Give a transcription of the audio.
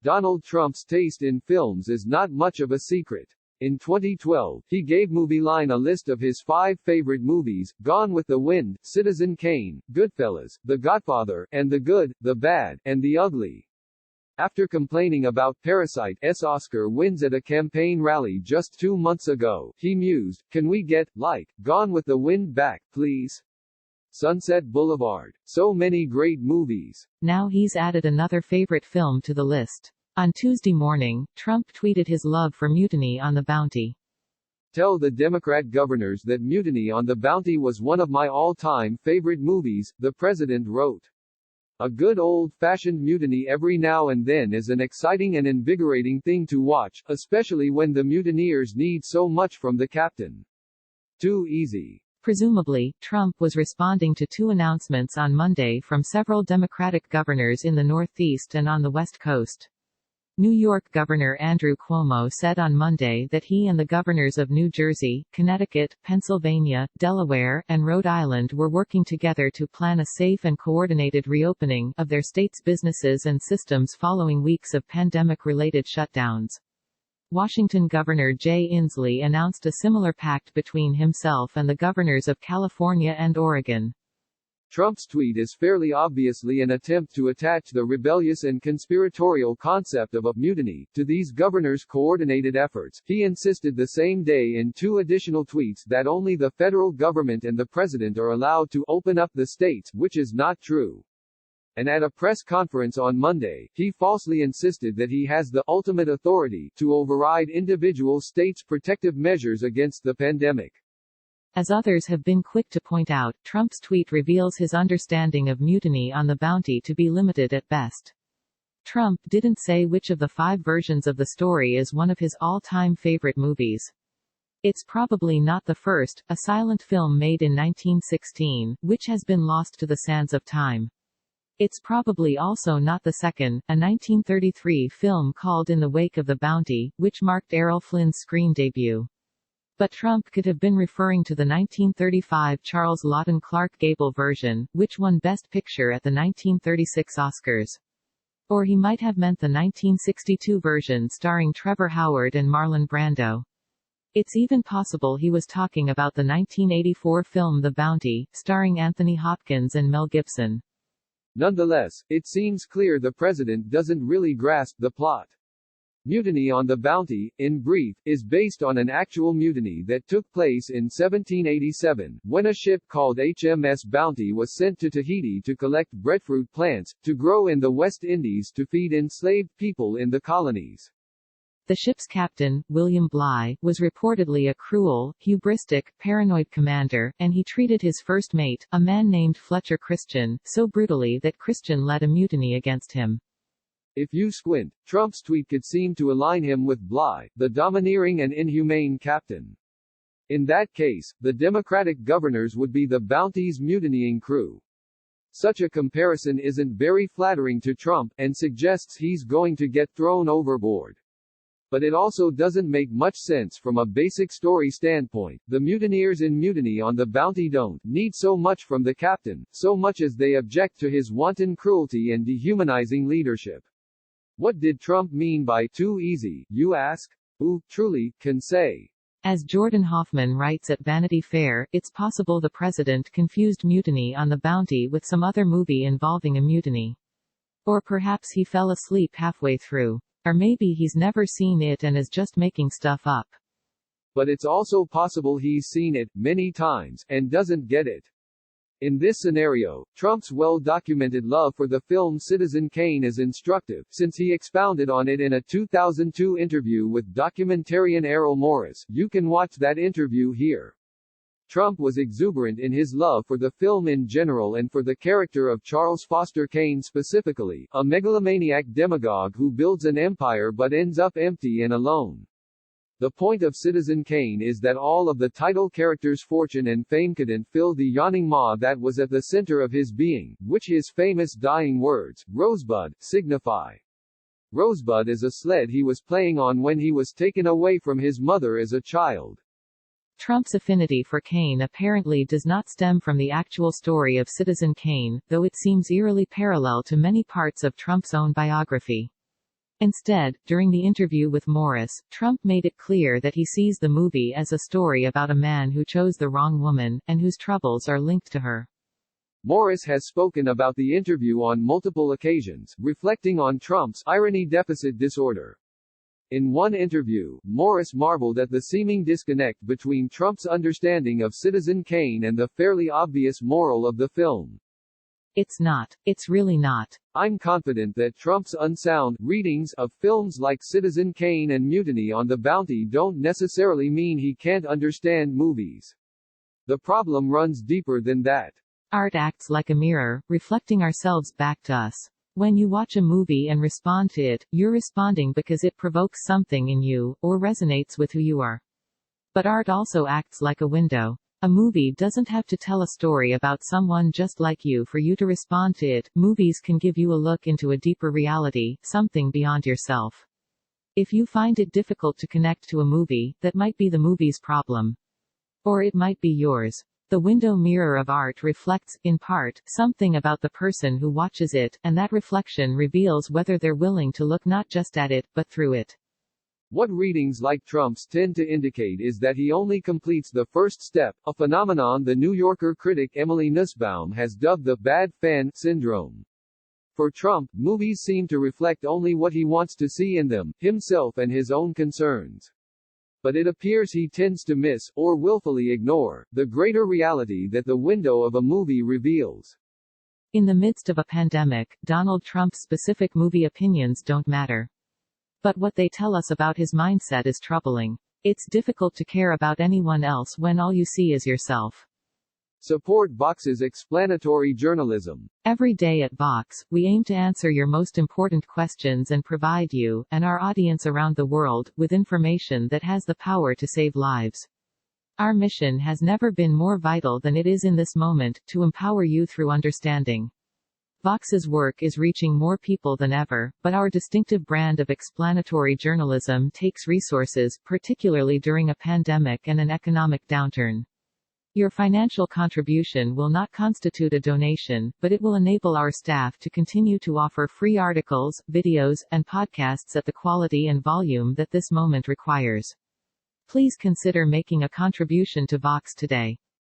Donald Trump's taste in films is not much of a secret. In 2012, he gave Movieline a list of his 5 favorite movies: Gone with the Wind, Citizen Kane, Goodfellas, The Godfather, and The Good, the Bad, and the Ugly. After complaining about Parasite's Oscar wins at a campaign rally just 2 months ago, he mused, "Can we get, like, Gone with the Wind back, please? Sunset Boulevard. So many great movies." Now he's added another favorite film to the list. On Tuesday morning, Trump tweeted his love for Mutiny on the Bounty. "Tell the Democrat governors that Mutiny on the Bounty was one of my all-time favorite movies," the president wrote. "A good old-fashioned mutiny every now and then is an exciting and invigorating thing to watch, especially when the mutineers need so much from the captain. Too easy." Presumably, Trump was responding to 2 announcements on Monday from several Democratic governors in the Northeast and on the West Coast. New York Governor Andrew Cuomo said on Monday that he and the governors of New Jersey, Connecticut, Pennsylvania, Delaware, and Rhode Island were working together to plan a safe and coordinated reopening of their state's businesses and systems following weeks of pandemic-related shutdowns. Washington Governor Jay Inslee announced a similar pact between himself and the governors of California and Oregon. Trump's tweet is fairly obviously an attempt to attach the rebellious and conspiratorial concept of a mutiny to these governors' coordinated efforts. He insisted the same day in 2 additional tweets that only the federal government and the president are allowed to open up the states, which is not true. And at a press conference on Monday, he falsely insisted that he has the ultimate authority to override individual states' protective measures against the pandemic. As others have been quick to point out, Trump's tweet reveals his understanding of Mutiny on the Bounty to be limited at best. Trump didn't say which of the 5 versions of the story is one of his all-time favorite movies. It's probably not the first, a silent film made in 1916, which has been lost to the sands of time. It's probably also not the second, a 1933 film called In the Wake of the Bounty, which marked Errol Flynn's screen debut. But Trump could have been referring to the 1935 Charles Lawton Clark Gable version, which won Best Picture at the 1936 Oscars. Or he might have meant the 1962 version starring Trevor Howard and Marlon Brando. It's even possible he was talking about the 1984 film The Bounty, starring Anthony Hopkins and Mel Gibson. Nonetheless, it seems clear the president doesn't really grasp the plot. Mutiny on the Bounty, in brief, is based on an actual mutiny that took place in 1787, when a ship called HMS Bounty was sent to Tahiti to collect breadfruit plants, to grow in the West Indies to feed enslaved people in the colonies. The ship's captain, William Bligh, was reportedly a cruel, hubristic, paranoid commander, and he treated his first mate, a man named Fletcher Christian, so brutally that Christian led a mutiny against him. If you squint, Trump's tweet could seem to align him with Bligh, the domineering and inhumane captain. In that case, the Democratic governors would be the Bounty's mutinying crew. Such a comparison isn't very flattering to Trump, and suggests he's going to get thrown overboard. But it also doesn't make much sense from a basic story standpoint. The mutineers in Mutiny on the Bounty don't need so much from the captain, so much as they object to his wanton cruelty and dehumanizing leadership. What did Trump mean by too easy, you ask? Who, truly, can say? As Jordan Hoffman writes at Vanity Fair, it's possible the president confused Mutiny on the Bounty with some other movie involving a mutiny. Or perhaps he fell asleep halfway through. Or maybe he's never seen it and is just making stuff up. But it's also possible he's seen it, many times, and doesn't get it. In this scenario, Trump's well-documented love for the film Citizen Kane is instructive, since he expounded on it in a 2002 interview with documentarian Errol Morris. You can watch that interview here. Trump was exuberant in his love for the film in general and for the character of Charles Foster Kane specifically, a megalomaniac demagogue who builds an empire but ends up empty and alone. The point of Citizen Kane is that all of the title character's fortune and fame couldn't fill the yawning maw that was at the center of his being, which his famous dying words, Rosebud, signify. Rosebud is a sled he was playing on when he was taken away from his mother as a child. Trump's affinity for Kane apparently does not stem from the actual story of Citizen Kane, though it seems eerily parallel to many parts of Trump's own biography. Instead, during the interview with Morris, Trump made it clear that he sees the movie as a story about a man who chose the wrong woman, and whose troubles are linked to her. Morris has spoken about the interview on multiple occasions, reflecting on Trump's irony deficit disorder. In one interview, Morris marveled at the seeming disconnect between Trump's understanding of Citizen Kane and the fairly obvious moral of the film. It's not. It's really not. I'm confident that Trump's unsound readings of films like Citizen Kane and Mutiny on the Bounty don't necessarily mean he can't understand movies. The problem runs deeper than that. Art acts like a mirror, reflecting ourselves back to us. When you watch a movie and respond to it, you're responding because it provokes something in you, or resonates with who you are. But art also acts like a window. A movie doesn't have to tell a story about someone just like you for you to respond to it. Movies can give you a look into a deeper reality, something beyond yourself. If you find it difficult to connect to a movie, that might be the movie's problem. Or it might be yours. The window mirror of art reflects, in part, something about the person who watches it, and that reflection reveals whether they're willing to look not just at it, but through it. What readings like Trump's tend to indicate is that he only completes the first step, a phenomenon the New Yorker critic Emily Nussbaum has dubbed the bad fan syndrome. For Trump, movies seem to reflect only what he wants to see in them, himself and his own concerns. But it appears he tends to miss, or willfully ignore, the greater reality that the window of a movie reveals. In the midst of a pandemic, Donald Trump's specific movie opinions don't matter. But what they tell us about his mindset is troubling. It's difficult to care about anyone else when all you see is yourself. Support Vox's explanatory journalism. Every day at Vox, we aim to answer your most important questions and provide you, and our audience around the world, with information that has the power to save lives. Our mission has never been more vital than it is in this moment, to empower you through understanding. Vox's work is reaching more people than ever, but our distinctive brand of explanatory journalism takes resources, particularly during a pandemic and an economic downturn. Your financial contribution will not constitute a donation, but it will enable our staff to continue to offer free articles, videos, and podcasts at the quality and volume that this moment requires. Please consider making a contribution to Vox today.